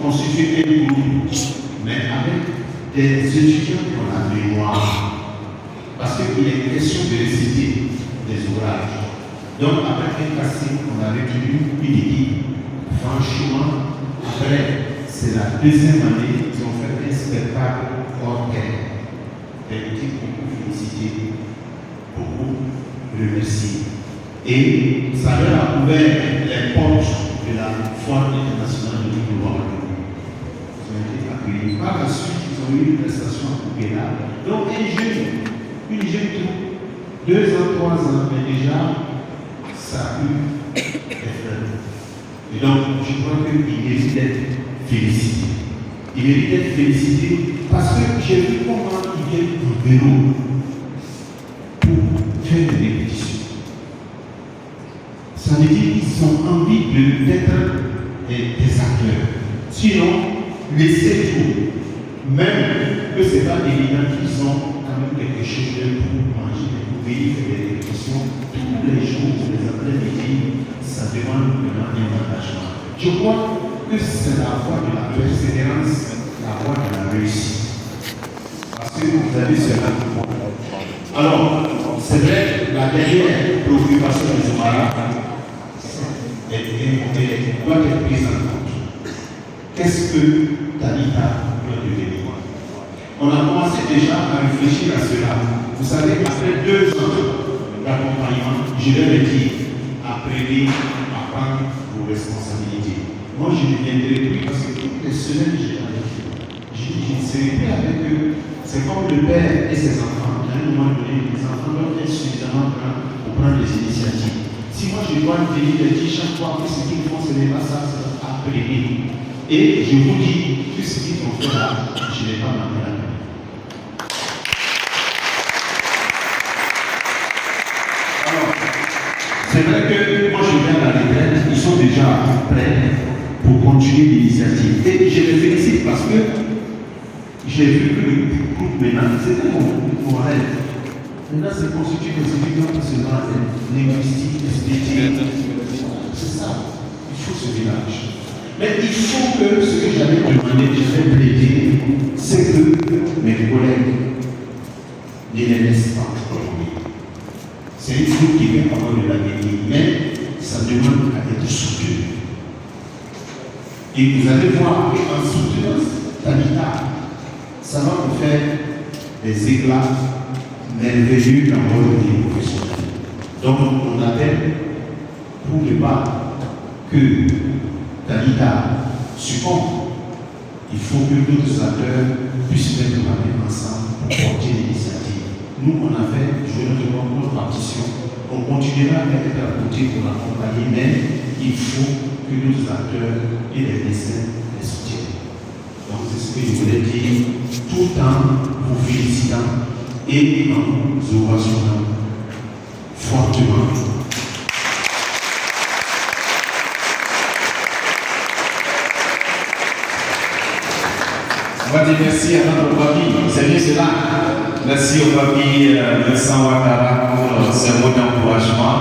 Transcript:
constituer un groupe, mais avec des étudiants qui ont la mémoire. Parce qu'il est question de réciter des ouvrages. Donc, après un casting, on a retenu une équipe. Franchement, après, c'est la deuxième année qu'ils ont fait un spectacle hors terre. Des équipes beaucoup félicitées, beaucoup remerciées. Et ça leur a ouvert les portes de la Foire internationale de l'Ivoire. Ils ont été accueillis. Par la suite, ils ont eu une prestation à Coupéla. Donc, une jeune troupe, 2 ans, 3 ans, mais déjà, ça a pu être. Et donc, je crois qu'il mérite d'être félicité. Il mérite d'être félicité parce que j'ai vu comment ils viennent en vélo pour faire des répétitions. Ça veut dire qu'ils ont envie d'être des acteurs. Sinon, laissez tout. Même que ce n'est pas évident qu'ils ont quand même quelque chose pour manger, pour vivre des répétitions tous les jours, les après-midi, ça demande vraiment un engagement. Je crois que c'est la voie de la persévérance, la voie de la réussite. Parce que vous avez cela. Alors, c'est vrai, la dernière préoccupation de ce malade doit être prise en compte. Qu'est-ce que Talita doit devenir? On a commencé déjà à réfléchir à cela. Vous savez, après 2 ans d'accompagnement, je leur ai dit, apprenez à prendre vos responsabilités. Moi, je ne viendrai plus parce que toutes les semaines, je ne serai plus avec eux. C'est comme le père et ses enfants. À un moment donné, les enfants doivent être suffisamment grands pour prendre des initiatives. Si moi je dois venir leur dire chaque fois que ce qu'ils font, ce n'est pas ça, c'est apprécié. Et je vous dis que ce qu'ils ont fait là, je n'ai pas demandé la main. Alors, c'est vrai que moi je viens à la retraite, ils sont déjà prêts pour continuer l'initiative. Et je les félicite parce que j'ai vu que le groupe maintenant, c'était mon rêve. Maintenant, c'est constitué de ce qui doit seulement être linguistique, esthétique. C'est ça. Il faut ce village. Mais il faut que ce que j'avais demandé, j'avais plaidé, c'est que mes collègues ne les laissent pas tomber. C'est une chose qui vient avoir de l'avenir, mais ça demande à être soutenu. Et vous allez voir qu'en soutenance, Talita, ça va vous faire des éclats merveilleux dans votre vie professionnelle. Donc, on appelle pour ne pas que Talita succombe. Il faut que d'autres acteurs puissent mettre la main ensemble pour porter l'initiative. Nous, on a fait jouer notre partition. On continuera à être à côté pour l'accompagner, mais il faut que d'autres acteurs et les médecins les soutiennent. Donc, c'est ce que je voulais dire, tout en vous félicitant et en vous ovationnant fortement. On va dire merci à notre papi, c'est bien cela. Merci au papi Vincent Ouattara pour ce mot d'encouragement.